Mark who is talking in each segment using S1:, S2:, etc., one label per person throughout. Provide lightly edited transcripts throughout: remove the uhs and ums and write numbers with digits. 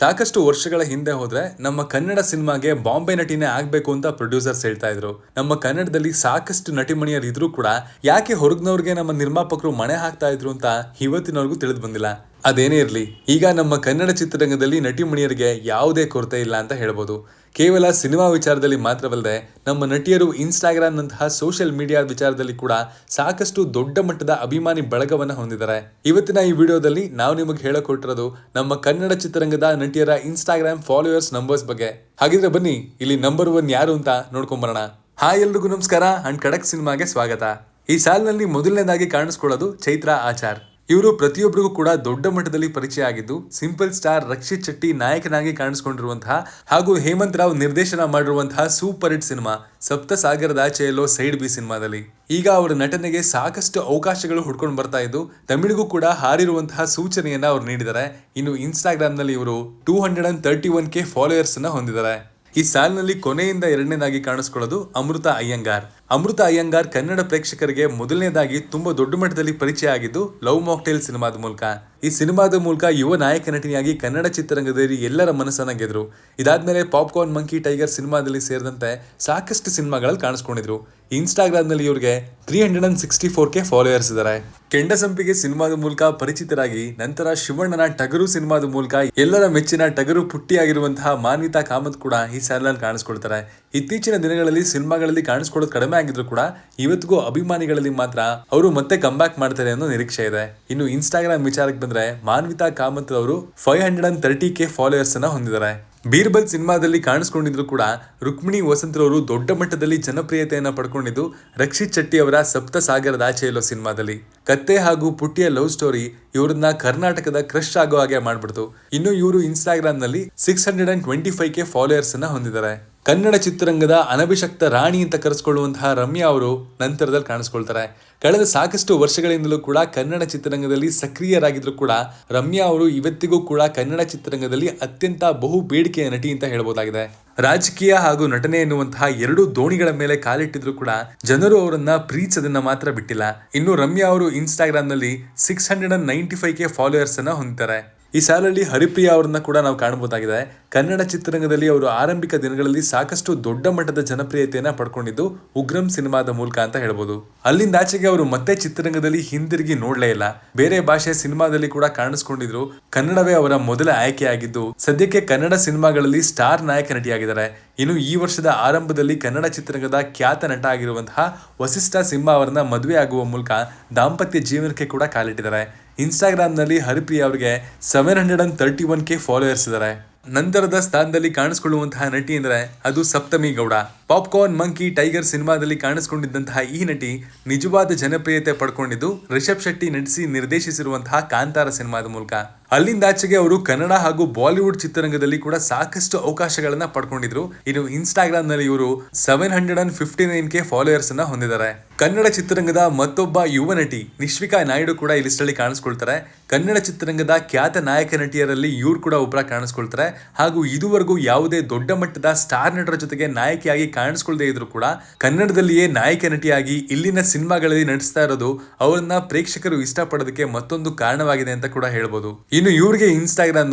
S1: ಸಾಕಷ್ಟು ವರ್ಷಗಳ ಹಿಂದೆ ಹೋದ್ರೆ ನಮ್ಮ ಕನ್ನಡ ಸಿನಿಮಾಗೆ ಬಾಂಬೆ ನಟಿನೇ ಆಗ್ಬೇಕು ಅಂತ ಪ್ರೊಡ್ಯೂಸರ್ಸ್ ಹೇಳ್ತಾ ಇದ್ರು. ನಮ್ಮ ಕನ್ನಡದಲ್ಲಿ ಸಾಕಷ್ಟು ನಟಿಮಣಿಯರು ಇದ್ರೂ ಕೂಡ ಯಾಕೆ ಹೊರಗ್ನವ್ರಿಗೆ ನಮ್ಮ ನಿರ್ಮಾಪಕರು ಮಣೆ ಹಾಕ್ತಾ ಇದ್ರು ಅಂತ ಇವತ್ತಿನವರೆಗೂ ತಿಳಿದು ಬಂದಿಲ್ಲ. ಅದೇನೇ ಇರಲಿ, ಈಗ ನಮ್ಮ ಕನ್ನಡ ಚಿತ್ರರಂಗದಲ್ಲಿ ನಟಿಮಣಿಯರಿಗೆ ಯಾವುದೇ ಕೊರತೆ ಇಲ್ಲ ಅಂತ ಹೇಳ್ಬೋದು. ಕೇವಲ ಸಿನಿಮಾ ವಿಚಾರದಲ್ಲಿ ಮಾತ್ರವಲ್ಲದೆ ನಮ್ಮ ನಟಿಯರು ಇನ್ಸ್ಟಾಗ್ರಾಮ್ ನಂತಹ ಸೋಷಿಯಲ್ ಮೀಡಿಯಾ ವಿಚಾರದಲ್ಲಿ ಕೂಡ ಸಾಕಷ್ಟು ದೊಡ್ಡ ಮಟ್ಟದ ಅಭಿಮಾನಿ ಬಳಗವನ್ನ ಹೊಂದಿದ್ದಾರೆ. ಇವತ್ತಿನ ಈ ವಿಡಿಯೋದಲ್ಲಿ ನಾವು ನಿಮಗೆ ಹೇಳಿಕೊಟ್ಟಿರೋದು ನಮ್ಮ ಕನ್ನಡ ಚಿತ್ರರಂಗದ ನಟಿಯರ ಇನ್ಸ್ಟಾಗ್ರಾಮ್ ಫಾಲೋವರ್ಸ್ ನಂಬರ್ಸ್ ಬಗ್ಗೆ. ಹಾಗಿದ್ರೆ ಬನ್ನಿ ಇಲ್ಲಿ ನಂಬರ್ 1 ಯಾರು ಅಂತ ನೋಡ್ಕೊಂಬರೋಣ. ಹಾಯ್ ಎಲ್ರಿಗೂ ನಮಸ್ಕಾರ ಅಂಡ್ ಖಡಕ್ ಸಿನಿಮಾಗೆ ಸ್ವಾಗತ. ಈ ಸಾಲಿನಲ್ಲಿ ಮೊದಲನೇದಾಗಿ ಕಾಣಿಸ್ಕೊಳ್ಳೋದು ಚೈತ್ರಾ ಆಚಾರ್. ಇವರು ಪ್ರತಿಯೊಬ್ಬರಿಗೂ ಕೂಡ ದೊಡ್ಡ ಮಟ್ಟದಲ್ಲಿ ಪರಿಚಯ ಆಗಿದ್ದು, ಸಿಂಪಲ್ ಸ್ಟಾರ್ ರಕ್ಷಿತ್ ಶೆಟ್ಟಿ ನಾಯಕನಾಗಿ ಕಾಣಿಸ್ಕೊಂಡಿರುವಂತಹ ಹಾಗೂ ಹೇಮಂತ್ ರಾವ್ ನಿರ್ದೇಶನ ಮಾಡಿರುವಂತಹ ಸೂಪರ್ ಹಿಟ್ ಸಿನಿಮಾ ಸಪ್ತ ಸಾಗರದ ಆಚೆಯಲ್ಲೋ ಸೈಡ್ ಬಿ ಸಿನಿಮಾದಲ್ಲಿ ಈಗ ಅವರ ನಟನೆಗೆ ಸಾಕಷ್ಟು ಅವಕಾಶಗಳು ಹುಡ್ಕೊಂಡು ಬರ್ತಾ ಇದ್ದು, ತಮಿಳಿಗೂ ಕೂಡ ಹಾರಿರುವಂತಹ ಸೂಚನೆಯನ್ನ ಅವ್ರು ನೀಡಿದ್ದಾರೆ. ಇನ್ನು ಇನ್ಸ್ಟಾಗ್ರಾಮ್ ನಲ್ಲಿ ಇವರು 231K ಫಾಲೋವರ್ಸ್ ಅನ್ನ ಹೊಂದಿದ್ದಾರೆ. ಈ ಸಾಲಿನಲ್ಲಿ ಕೊನೆಯಿಂದ ಎರಡನೇದಾಗಿ ಕಾಣಿಸ್ಕೊಳ್ಳೋದು ಅಮೃತ ಅಯ್ಯಂಗಾರ್. ಅಮೃತ ಅಯ್ಯಂಗಾರ್ ಕನ್ನಡ ಪ್ರೇಕ್ಷಕರಿಗೆ ಮೊದಲನೇದಾಗಿ ತುಂಬಾ ದೊಡ್ಡ ಮಟ್ಟದಲ್ಲಿ ಪರಿಚಯ ಆಗಿದ್ದು ಲವ್ ಮಾಕ್ಟೇಲ್ ಸಿನಿಮಾದ ಮೂಲಕ. ಈ ಸಿನಿಮಾದ ಮೂಲಕ ಯುವ ನಾಯಕ ನಟಿಯಾಗಿ ಕನ್ನಡ ಚಿತ್ರರಂಗದಲ್ಲಿ ಎಲ್ಲರ ಮನಸ್ಸನ್ನ ಗೆದ್ರು. ಇದಾದ್ಮೇಲೆ ಪಾಪ್ಕಾರ್ನ್ ಮಂಕಿ ಟೈಗರ್ ಸಿನಿಮಾದಲ್ಲಿ ಸೇರಿದಂತೆ ಸಾಕಷ್ಟು ಸಿನಿಮಾಗಳಲ್ಲಿ ಕಾಣಿಸ್ಕೊಂಡಿದ್ರು. ಇನ್ಸ್ಟಾಗ್ರಾಮ್ ನಲ್ಲಿ ಇವ್ರಿಗೆ 364K ಫಾಲೋವರ್ಸ್ ಇದ್ದಾರೆ. ಕೆಂಡಸಂಪಿಗೆ ಸಿನಿಮಾದ ಮೂಲಕ ಪರಿಚಿತರಾಗಿ ನಂತರ ಶಿವಣ್ಣನ ಟಗರು ಸಿನಿಮಾದ ಮೂಲಕ ಎಲ್ಲರ ಮೆಚ್ಚಿನ ಟಗರು ಪುಟ್ಟಿಯಾಗಿರುವಂತಹ ಮಾನ್ವಿತಾ ಕಾಮತ್ ಕೂಡ ಈ ಸಾಲಿನಲ್ಲಿ ಕಾಣಿಸ್ಕೊಳ್ತಾರೆ. ಇತ್ತೀಚಿನ ದಿನಗಳಲ್ಲಿ ಸಿನಿಮಾಗಳಲ್ಲಿ ಕಾಣಿಸ್ಕೊಳ್ಳೋದು ಕಡಿಮೆ ಆಗಿದ್ರು ಕೂಡ ಇವತ್ತಿಗೂ ಅಭಿಮಾನಿಗಳಲ್ಲಿ ಮಾತ್ರ ಅವರು ಮತ್ತೆ ಕಂಬ್ಯಾಕ್ ಮಾಡ್ತಾರೆ ಅನ್ನೋ ನಿರೀಕ್ಷೆ ಇದೆ. ಇನ್ನು ಇನ್ಸ್ಟಾಗ್ರಾಮ್ ವಿಚಾರಕ್ಕೆ ಬಂದ್ರೆ ಮಾನ್ವಿತಾ ಕಾಮತ್ ಅವರು 530K ಫಾಲೋವರ್ಸ್ ಅನ್ನ ಹೊಂದಿದ್ದಾರೆ. ಬೀರ್ಬಲ್ ಸಿನಿಮಾದಲ್ಲಿ ಕಾಣಿಸ್ಕೊಂಡಿದ್ರು ಕೂಡ ರುಕ್ಮಿಣಿ ವಸಂತರವರು ದೊಡ್ಡ ಮಟ್ಟದಲ್ಲಿ ಜನಪ್ರಿಯತೆಯನ್ನ ಪಡ್ಕೊಂಡಿದ್ದು ರಕ್ಷಿತ್ ಶೆಟ್ಟಿ ಅವರ ಸಪ್ತ ಸಾಗರದ ಆಚೆಯಲ್ಲೋ ಸಿನಿಮಾದಲ್ಲಿ. ಕತ್ತೆ ಹಾಗೂ ಪುಟ್ಟಿಯ ಲವ್ ಸ್ಟೋರಿ ಇವ್ರನ್ನ ಕರ್ನಾಟಕದ ಕ್ರಶ್ ಆಗೋ ಹಾಗೆ ಮಾಡ್ಬಿಡ್ತು. ಇನ್ನು ಇವರು ಇನ್ಸ್ಟಾಗ್ರಾಮ್ ನಲ್ಲಿ 625K ಫಾಲೋವರ್ಸ್ ಅನ್ನ ಹೊಂದಿದ್ದಾರೆ. ಕನ್ನಡ ಚಿತ್ರರಂಗದ ಅನಭಿಷಕ್ತ ರಾಣಿ ಅಂತ ಕರೆಸ್ಕೊಳ್ಳುವಂತಹ ರಮ್ಯಾ ಅವರು ನಂತರದಲ್ಲಿ ಕಾಣಿಸ್ಕೊಳ್ತಾರೆ. ಕಳೆದ ಸಾಕಷ್ಟು ವರ್ಷಗಳಿಂದಲೂ ಕೂಡ ಕನ್ನಡ ಚಿತ್ರರಂಗದಲ್ಲಿ ಸಕ್ರಿಯರಾಗಿದ್ರು ಕೂಡ ರಮ್ಯಾ ಅವರು ಇವತ್ತಿಗೂ ಕೂಡ ಕನ್ನಡ ಚಿತ್ರರಂಗದಲ್ಲಿ ಅತ್ಯಂತ ಬಹು ಬೇಡಿಕೆಯ ನಟಿ ಅಂತ ಹೇಳ್ಬೋದಾಗಿದೆ. ರಾಜಕೀಯ ಹಾಗೂ ನಟನೆ ಎನ್ನುವಂತಹ ಎರಡು ದೋಣಿಗಳ ಮೇಲೆ ಕಾಲಿಟ್ಟಿದ್ರು ಕೂಡ ಜನರು ಅವರನ್ನ ಪ್ರೀತಿಸೋದನ್ನ ಮಾತ್ರ ಬಿಟ್ಟಿಲ್ಲ. ಇನ್ನು ರಮ್ಯಾ ಅವರು ಇನ್ಸ್ಟಾಗ್ರಾಮ್ ನಲ್ಲಿ 695K ಫಾಲೋವರ್ಸ್ ಅನ್ನ ಹೊಂದಿದ್ದಾರೆ. ಈ ಸಾಲಲ್ಲಿ ಹರಿಪ್ರಿಯಾ ಅವರನ್ನ ಕೂಡ ನಾವು ಕಾಣಬಹುದಾಗಿದೆ. ಕನ್ನಡ ಚಿತ್ರರಂಗದಲ್ಲಿ ಅವರು ಆರಂಭಿಕ ದಿನಗಳಲ್ಲಿ ಸಾಕಷ್ಟು ದೊಡ್ಡ ಮಟ್ಟದ ಜನಪ್ರಿಯತೆಯನ್ನ ಪಡ್ಕೊಂಡಿದ್ದು ಉಗ್ರಂ ಸಿನಿಮಾದ ಮೂಲಕ ಅಂತ ಹೇಳ್ಬೋದು. ಅಲ್ಲಿಂದ ಆಚೆಗೆ ಅವರು ಮತ್ತೆ ಚಿತ್ರರಂಗದಲ್ಲಿ ಹಿಂದಿರುಗಿ ನೋಡ್ಲೇ ಇಲ್ಲ. ಬೇರೆ ಭಾಷೆಯ ಸಿನಿಮಾದಲ್ಲಿ ಕೂಡ ಕಾಣಿಸ್ಕೊಂಡಿದ್ರು. ಕನ್ನಡವೇ ಅವರ ಮೊದಲ ಆಯ್ಕೆಯಾಗಿದ್ದು ಸದ್ಯಕ್ಕೆ ಕನ್ನಡ ಸಿನಿಮಾಗಳಲ್ಲಿ ಸ್ಟಾರ್ ನಾಯಕ ನಟಿಯಾಗಿದ್ದಾರೆ. ಇನ್ನು ಈ ವರ್ಷದ ಆರಂಭದಲ್ಲಿ ಕನ್ನಡ ಚಿತ್ರರಂಗದ ಖ್ಯಾತ ನಟ ಆಗಿರುವಂತಹ ವಸಿಷ್ಠ ಸಿಂಹ ಅವರನ್ನ ಮದುವೆ ಆಗುವ ಮೂಲಕ ದಾಂಪತ್ಯ ಜೀವನಕ್ಕೆ ಕೂಡ ಕಾಲಿಟ್ಟಿದ್ದಾರೆ. ಇನ್ಸ್ಟಾಗ್ರಾಮ್ ನಲ್ಲಿ ಹರಿಪ್ರಿಯಾ ಅವರಿಗೆ 731K ಫಾಲೋವರ್ಸ್ ಇದ್ದಾರೆ. ನಂತರದ ಸ್ಥಾನದಲ್ಲಿ ಕಾಣಿಸ್ಕೊಳ್ಳುವಂತಹ ನಟಿ ಅಂದ್ರೆ ಅದು ಸಪ್ತಮಿ ಗೌಡ. ಪಾಪ್ಕಾರ್ನ್ ಮಂಕಿ ಟೈಗರ್ ಸಿನಿಮಾದಲ್ಲಿ ಕಾಣಿಸ್ಕೊಂಡಿದ್ದಂತಹ ಈ ನಟಿ ನಿಜವಾದ ಜನಪ್ರಿಯತೆ ಪಡ್ಕೊಂಡಿದ್ದು ರಿಷಬ್ ಶೆಟ್ಟಿ ನಟಿಸಿ ನಿರ್ದೇಶಿಸಿರುವಂತಹ ಕಾಂತಾರ ಸಿನಿಮಾದ ಮೂಲಕ. ಅಲ್ಲಿಂದ ಆಚೆಗೆ ಅವರು ಕನ್ನಡ ಹಾಗೂ ಬಾಲಿವುಡ್ ಚಿತ್ರರಂಗದಲ್ಲಿ ಕೂಡ ಸಾಕಷ್ಟು ಅವಕಾಶಗಳನ್ನ ಪಡ್ಕೊಂಡಿದ್ರು. ಇನ್ನು ಇನ್ಸ್ಟಾಗ್ರಾಮ್ ನಲ್ಲಿ ಇವರು 759K ಫಾಲೋವರ್ಸ್ ಅನ್ನ ಹೊಂದಿದ್ದಾರೆ. ಕನ್ನಡ ಚಿತ್ರರಂಗದ ಮತ್ತೊಬ್ಬ ಯುವ ನಟಿ ನಿಶ್ವಿಕಾ ನಾಯ್ಡು ಕೂಡ ಈ ಲಿಸ್ಟ್ ಅಲ್ಲಿ ಕಾಣಿಸ್ಕೊಳ್ತಾರೆ. ಕನ್ನಡ ಚಿತ್ರರಂಗದ ಖ್ಯಾತ ನಾಯಕ ನಟಿಯರಲ್ಲಿ ಇವ್ರು ಕೂಡ ಒಬ್ಬರ ಕಾಣಿಸ್ಕೊಳ್ತಾರೆ. ಹಾಗೂ ಇದುವರೆಗೂ ಯಾವುದೇ ದೊಡ್ಡ ಮಟ್ಟದ ಸ್ಟಾರ್ ನಟರ ಜೊತೆಗೆ ನಾಯಕಿಯಾಗಿ ಕಾಣಿಸ್ಕೊಳ್ಳದೆ ಇದ್ರು ಕೂಡ ಕನ್ನಡದಲ್ಲಿಯೇ ನಾಯಕ ನಟಿಯಾಗಿ ಇಲ್ಲಿನ ಸಿನಿಮಾಗಳಲ್ಲಿ ನಟಿಸ್ತಾ ಇರೋದು ಅವರನ್ನ ಪ್ರೇಕ್ಷಕರು ಇಷ್ಟಪಡೋದಕ್ಕೆ ಮತ್ತೊಂದು ಕಾರಣವಾಗಿದೆ ಅಂತ ಕೂಡ ಹೇಳ್ಬೋದು. ಇನ್ನು ಇವ್ರಿಗೆ ಇನ್ಸ್ಟಾಗ್ರಾಮ್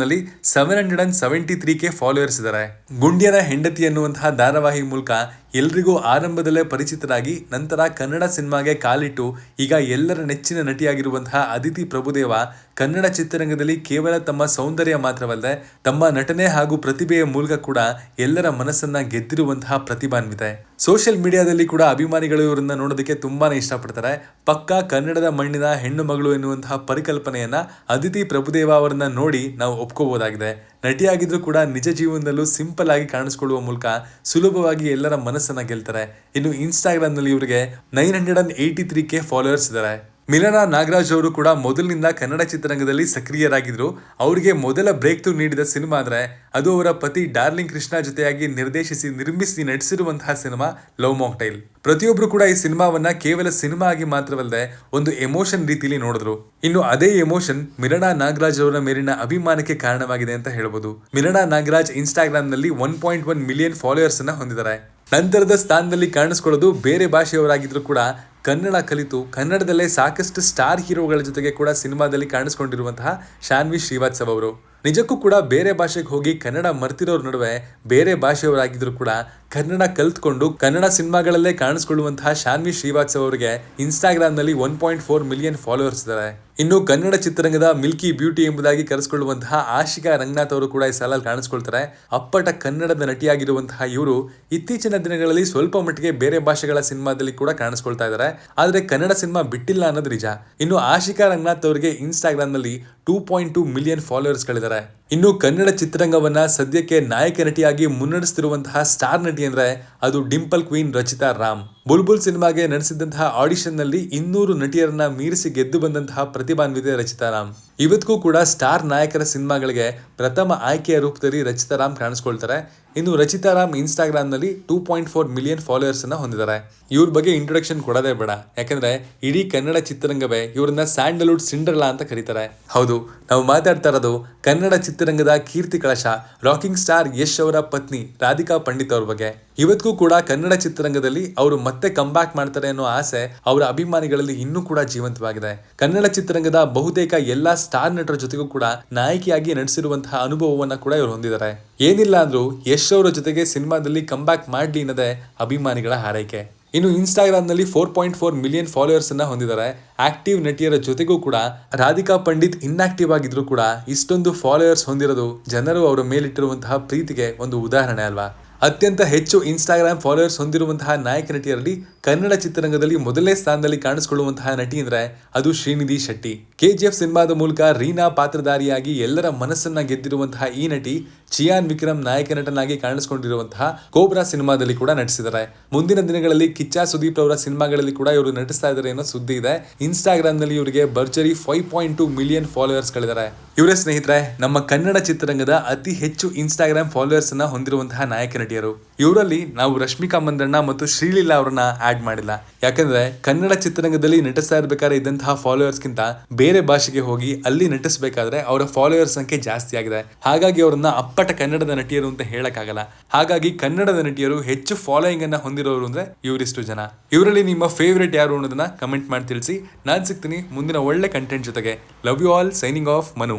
S1: ನಲ್ಲಿ 773K ಫಾಲೋವರ್ಸ್ ಇದ್ದಾರೆ. ಗುಂಡ್ಯನ ಹೆಂಡತಿ ಎನ್ನುವಂತಹ ಧಾರಾವಾಹಿ ಮೂಲಕ ಎಲ್ರಿಗೂ ಆರಂಭದಲ್ಲೇ ಪರಿಚಿತರಾಗಿ ನಂತರ ಕನ್ನಡ ಸಿನಿಮಾಗೆ ಕಾಲಿಟ್ಟು ಈಗ ಎಲ್ಲರ ನೆಚ್ಚಿನ ನಟಿಯಾಗಿರುವಂತಹ ಅದಿತಿ ಪ್ರಭುದೇವ ಕನ್ನಡ ಚಿತ್ರರಂಗದಲ್ಲಿ ಕೇವಲ ತಮ್ಮ ಸೌಂದರ್ಯ ಮಾತ್ರವಲ್ಲದೆ ತಮ್ಮ ನಟನೆ ಹಾಗೂ ಪ್ರತಿಭೆಯ ಮೂಲಕ ಕೂಡ ಎಲ್ಲರ ಮನಸ್ಸನ್ನ ಗೆದ್ದಿರುವಂತಹ ಪ್ರತಿಭಾನ್ವಿತೆ. ಸೋಷಿಯಲ್ ಮೀಡಿಯಾದಲ್ಲಿ ಕೂಡ ಅಭಿಮಾನಿಗಳು ಇವರನ್ನ ನೋಡೋದಕ್ಕೆ ತುಂಬಾನೇ ಇಷ್ಟಪಡ್ತಾರೆ. ಪಕ್ಕಾ ಕನ್ನಡದ ಮಣ್ಣಿನ ಹೆಣ್ಣು ಮಗಳು ಎನ್ನುವಂತಹ ಪರಿಕಲ್ಪನೆಯನ್ನ ಅದಿತಿ ಪ್ರಭುದೇವ ಅವರನ್ನ ನೋಡಿ ನಾವು ಒಪ್ಕೋಬಹುದಾಗಿದೆ. ನಟಿಯಾಗಿದ್ರು ಕೂಡ ನಿಜ ಜೀವನದಲ್ಲೂ ಸಿಂಪಲ್ ಆಗಿ ಕಾಣಿಸ್ಕೊಳ್ಳುವ ಮೂಲಕ ಸುಲಭವಾಗಿ ಎಲ್ಲರ ಮನಸ್ಸನ್ನ ಗೆಲ್ತಾರೆ. ಇನ್ನು ಇನ್ಸ್ಟಾಗ್ರಾಮ್ ನಲ್ಲಿ ಇವರಿಗೆ 983K ಫಾಲೋವರ್ಸ್ ಇದ್ದಾರೆ. ಮಿಲನಾ ನಾಗರಾಜ್ ಅವರು ಕೂಡ ಮೊದಲಿನಿಂದ ಕನ್ನಡ ಚಿತ್ರರಂಗದಲ್ಲಿ ಸಕ್ರಿಯರಾಗಿದ್ರು. ಅವರಿಗೆ ಮೊದಲ ಬ್ರೇಕ್ ಥ್ರೂ ನೀಡಿದ ಸಿನಿಮಾ ಅಂದ್ರೆ ಅದು ಅವರ ಪತಿ ಡಾರ್ಲಿಂಗ್ ಕೃಷ್ಣ ಜೊತೆಯಾಗಿ ನಿರ್ದೇಶಿಸಿ ನಿರ್ಮಿಸಿ ನಟಿಸಿರುವಂತಹ ಸಿನಿಮಾ ಲವ್ ಮಾಕ್ಟೈಲ್. ಪ್ರತಿಯೊಬ್ರು ಕೂಡ ಈ ಸಿನಿಮಾವನ್ನ ಕೇವಲ ಸಿನಿಮಾ ಆಗಿ ಮಾತ್ರವಲ್ಲದೆ ಒಂದು ಎಮೋಷನ್ ರೀತಿಯಲ್ಲಿ ನೋಡಿದ್ರು. ಇನ್ನು ಅದೇ ಎಮೋಷನ್ ಮಿಲನಾ ನಾಗರಾಜ್ ಅವರ ಮೇಲಿನ ಅಭಿಮಾನಕ್ಕೆ ಕಾರಣವಾಗಿದೆ ಅಂತ ಹೇಳ್ಬೋದು. ಮಿಲನಾ ನಾಗರಾಜ್ ಇನ್ಸ್ಟಾಗ್ರಾಮ್ ನಲ್ಲಿ 1.1 ಮಿಲಿಯನ್ ಫಾಲೋವರ್ಸ್ ಅನ್ನ ಹೊಂದಿದ್ದಾರೆ. ನಂತರದ ಸ್ಥಾನದಲ್ಲಿ ಕಾಣಿಸ್ಕೊಳ್ಳೋದು ಬೇರೆ ಭಾಷೆಯವರಾಗಿದ್ರು ಕೂಡ ಕನ್ನಡ ಕಲಿತು ಕನ್ನಡದಲ್ಲೇ ಸಾಕಷ್ಟು ಸ್ಟಾರ್ ಹೀರೋಗಳ ಜೊತೆಗೆ ಕೂಡ ಸಿನಿಮಾದಲ್ಲಿ ಕಾಣಿಸ್ಕೊಂಡಿರುವಂತಹ ಶಾನ್ವಿ ಶ್ರೀವಾತ್ಸವ್ ಅವರು. ನಿಜಕ್ಕೂ ಕೂಡ ಬೇರೆ ಭಾಷೆಗೆ ಹೋಗಿ ಕನ್ನಡ ಮರ್ತಿರೋರ್ ನಡುವೆ ಬೇರೆ ಭಾಷೆಯವರಾಗಿದ್ರು ಕೂಡ ಕನ್ನಡ ಕಲ್ತ್ಕೊಂಡು ಕನ್ನಡ ಸಿನಿಮಾಗಳಲ್ಲೇ ಕಾಣಿಸ್ಕೊಳ್ಳುವಂತಹ ಶಾನ್ವಿ ಶ್ರೀವಾತ್ಸವ್ ಅವರಿಗೆ ಇನ್ಸ್ಟಾಗ್ರಾಮ್ ನಲ್ಲಿ 1.4 ಮಿಲಿಯನ್ ಫಾಲೋವರ್ಸ್ ಇದ್ದಾರೆ. ಇನ್ನು ಕನ್ನಡ ಚಿತ್ರರಂಗದ ಮಿಲ್ಕಿ ಬ್ಯೂಟಿ ಎಂಬುದಾಗಿ ಕರೆಸಿಕೊಳ್ಳುವಂತಹ ಆಶಿಕಾ ರಂಗನಾಥ್ ಅವರು ಕೂಡ ಈ ಸಾಲಲ್ಲಿ ಕಾಣಿಸ್ಕೊಳ್ತಾರೆ. ಅಪ್ಪಟ ಕನ್ನಡದ ನಟಿಯಾಗಿರುವಂತಹ ಇವರು ಇತ್ತೀಚಿನ ದಿನಗಳಲ್ಲಿ ಸ್ವಲ್ಪ ಮಟ್ಟಿಗೆ ಬೇರೆ ಭಾಷೆಗಳ ಸಿನಿಮಾದಲ್ಲಿ ಕೂಡ ಕಾಣಿಸ್ಕೊಳ್ತಾ ಇದ್ದಾರೆ. ಆದ್ರೆ ಕನ್ನಡ ಸಿನಿಮಾ ಬಿಟ್ಟಿಲ್ಲ ಅನ್ನೋದು ನಿಜ. ಇನ್ನು ಆಶಿಕಾ ರಂಗನಾಥ್ ಅವರಿಗೆ ಇನ್ಸ್ಟಾಗ್ರಾಮ್ ನಲ್ಲಿ 2.2 ಮಿಲಿಯನ್ ಫಾಲೋವರ್ಸ್ ಗಳಿದ್ದಾರೆ. ಇನ್ನು ಕನ್ನಡ ಚಿತ್ರರಂಗವನ್ನ ಸದ್ಯಕ್ಕೆ ನಾಯಕ ನಟಿಯಾಗಿ ಮುನ್ನಡೆಸುತ್ತಿರುವಂತಹ ಸ್ಟಾರ್ ನಟಿ ಅಂದ್ರೆ ಅದು ಡಿಂಪಲ್ ಕ್ವೀನ್ ರಚಿತಾ ರಾಮ್. ಬುಲ್ಬುಲ್ ಸಿನಿಮಾಗೆ ನಡೆಸಿದಂತಹ ಆಡಿಷನ್ ನಲ್ಲಿ 200 ನಟಿಯರನ್ನ ಮೀರಿಸಿ ಗೆದ್ದು ಬಂದಂತಹ ಪ್ರತಿಭಾನ್ವಿತೆ ರಚಿತಾ ರಾಮ್. ಇವತ್ತಿಗೂ ಕೂಡ ಸ್ಟಾರ್ ನಾಯಕರ ಸಿನಿಮಾಗಳಿಗೆ ಪ್ರಥಮ ಆಯ್ಕೆಯ ರೂಪದಲ್ಲಿ ರಚಿತಾ ರಾಮ್ ಕಾಣಿಸ್ಕೊಳ್ತಾರೆ. ಇನ್ನು ರಚಿತಾ ರಾಮ್ ಇನ್ಸ್ಟಾಗ್ರಾಮ್ ನಲ್ಲಿ 2.4 ಮಿಲಿಯನ್ ಫಾಲೋವರ್ಸ್ ಅನ್ನ ಹೊಂದಿದ್ದಾರೆ. ಇವ್ರ ಬಗ್ಗೆ ಇಂಟ್ರೊಡಕ್ಷನ್ ಕೊಡೋದೇ ಬೇಡ, ಯಾಕಂದ್ರೆ ಇಡೀ ಕನ್ನಡ ಚಿತ್ರರಂಗವೇ ಇವರನ್ನ ಸ್ಯಾಂಡಲ್ವುಡ್ ಸಿಂಡ್ರೆಲಾ ಅಂತ ಕರೀತಾರೆ. ಹೌದು, ನಾವು ಮಾತಾಡ್ತಾ ಇರೋದು ಕನ್ನಡ ಚಿತ್ರರಂಗದ ಕೀರ್ತಿ ಕಳಶ ರಾಕಿಂಗ್ ಸ್ಟಾರ್ ಯಶ್ ಅವರ ಪತ್ನಿ ರಾಧಿಕಾ ಪಂಡಿತ್ ಅವ್ರ ಬಗ್ಗೆ. ಇವತ್ತಿಗೂ ಕೂಡ ಕನ್ನಡ ಚಿತ್ರರಂಗದಲ್ಲಿ ಅವರು ಮತ್ತೆ ಕಂಬ್ಯಾಕ್ ಮಾಡ್ತಾರೆ ಅನ್ನೋ ಆಸೆ ಅವರ ಅಭಿಮಾನಿಗಳಲ್ಲಿ ಇನ್ನೂ ಕೂಡ ಜೀವಂತವಾಗಿದೆ. ಕನ್ನಡ ಚಿತ್ರರಂಗದ ಬಹುತೇಕ ಎಲ್ಲಾ ಸ್ಟಾರ್ ನಟರ ಜೊತೆಗೂ ಕೂಡ ನಾಯಕಿಯಾಗಿ ನಡೆಸಿರುವಂತಹ ಅನುಭವವನ್ನ ಕೂಡ ಇವರು ಹೊಂದಿದ್ದಾರೆ. ಏನಿಲ್ಲ ಅಂದ್ರೂ ಯಶ್ ಅವರ ಜೊತೆಗೆ ಸಿನಿಮಾದಲ್ಲಿ ಕಂಬ್ಯಾಕ್ ಮಾಡ್ಲಿ ಅನ್ನೋದೇ ಅಭಿಮಾನಿಗಳ ಹಾರೈಕೆ. ಇನ್ನು ಇನ್ಸ್ಟಾಗ್ರಾಮ್ ನಲ್ಲಿ 4.4 ಮಿಲಿಯನ್ ಫಾಲೋವರ್ಸ್ ಅನ್ನ ಹೊಂದಿದ್ದಾರೆ. ಆಕ್ಟಿವ್ ನಟಿಯರ ಜೊತೆಗೂ ಕೂಡ ರಾಧಿಕಾ ಪಂಡಿತ್ ಇನ್ಆಕ್ಟಿವ್ ಆಗಿದ್ರು ಕೂಡ ಇಷ್ಟೊಂದು ಫಾಲೋವರ್ಸ್ ಹೊಂದಿರೋದು ಜನರು ಅವರ ಮೇಲಿಟ್ಟಿರುವಂತಹ ಪ್ರೀತಿಗೆ ಒಂದು ಉದಾಹರಣೆ ಅಲ್ವಾ. ಅತ್ಯಂತ ಹೆಚ್ಚು ಇನ್ಸ್ಟಾಗ್ರಾಮ್ ಫಾಲೋವರ್ಸ್ ಹೊಂದಿರುವಂತಹ ನಾಯಕ ನಟಿಯರಲ್ಲಿ ಕನ್ನಡ ಚಿತ್ರರಂಗದಲ್ಲಿ ಮೊದಲನೇ ಸ್ಥಾನದಲ್ಲಿ ಕಾಣಿಸಿಕೊಳ್ಳುವಂತಹ ನಟಿ ಅಂದ್ರೆ ಅದು ಶ್ರೀನಿಧಿ ಶೆಟ್ಟಿ. KGF ಸಿನಿಮಾದ ಮೂಲಕ ರೀನಾ ಪಾತ್ರಧಾರಿಯಾಗಿ ಎಲ್ಲರ ಮನಸ್ಸನ್ನ ಗೆದ್ದಿರುವಂತಹ ಈ ನಟಿ ಚಿಯಾನ್ ವಿಕ್ರಮ್ ನಾಯಕ ನಟನಾಗಿ ಕಾಣಿಸಿಕೊಂಡಿರುವಂತಹ ಕೋಬ್ರಾ ಸಿನಿಮಾದಲ್ಲಿ ಕೂಡ ನಟಿಸಿದ್ದಾರೆ. ಮುಂದಿನ ದಿನಗಳಲ್ಲಿ ಕಿಚ್ಚ ಸುದೀಪ್ ಅವರ ಸಿನಿಮಾಗಳಲ್ಲಿ ಕೂಡ ಇವರು ನಟಿಸ್ತಾ ಇದ್ದಾರೆ ಅನ್ನೋ ಸುದ್ದಿ ಇದೆ. ಇನ್ಸ್ಟಾಗ್ರಾಮ್ ನಲ್ಲಿ ಇವರಿಗೆ ಭರ್ಜರಿ 5.2 ಮಿಲಿಯನ್ ಫಾಲೋವರ್ಸ್ ಗಳಿದ್ದಾರೆ. ಇವರೇ ಸ್ನೇಹಿತರೆ ನಮ್ಮ ಕನ್ನಡ ಚಿತ್ರರಂಗದ ಅತಿ ಹೆಚ್ಚು ಇನ್ಸ್ಟಾಗ್ರಾಮ್ ಫಾಲೋವರ್ಸ್ ಅನ್ನ ಹೊಂದಿರುವಂತಹ ನಾಯಕ ನಟಿಯರು. ಇವರಲ್ಲಿ ನಾವು ರಶ್ಮಿಕಾ ಮಂದಣ್ಣ ಮತ್ತು ಶ್ರೀಲೀಲಾ ಅವರನ್ನ ಆಡ್ ಮಾಡಿಲ್ಲ, ಯಾಕಂದ್ರೆ ಕನ್ನಡ ಚಿತ್ರರಂಗದಲ್ಲಿ ನಟಿಸ್ತಾ ಇರಬೇಕಾದ್ರೆ ಇದ್ದಂತಹ ಫಾಲೋವರ್ಸ್ ಗಿಂತ ಬೇರೆ ಭಾಷೆಗೆ ಹೋಗಿ ಅಲ್ಲಿ ನಟಿಸಬೇಕಾದ್ರೆ ಅವರ ಫಾಲೋವರ್ಸ್ ಸಂಖ್ಯೆ ಜಾಸ್ತಿ ಆಗಿದೆ. ಹಾಗಾಗಿ ಅವರನ್ನ ಅಪ್ಪಟ ಕನ್ನಡದ ನಟಿಯರು ಅಂತ ಹೇಳಕ್ಕಾಗಲ್ಲ. ಹಾಗಾಗಿ ಕನ್ನಡದ ನಟಿಯರು ಹೆಚ್ಚು ಫಾಲೋಯಿಂಗ್ ಅನ್ನ ಹೊಂದಿರೋರು ಅಂದ್ರೆ ಇವರಿಷ್ಟು ಜನ. ಇವರಲ್ಲಿ ನಿಮ್ಮ ಫೇವರೇಟ್ ಯಾರು ಅನ್ನೋದನ್ನ ಕಮೆಂಟ್ ಮಾಡಿ ತಿಳಿಸಿ. ನಾನ್ ಸಿಗ್ತೀನಿ ಮುಂದಿನ ಒಳ್ಳೆ ಕಂಟೆಂಟ್ ಜೊತೆಗೆ. Love you all. Signing off Manu.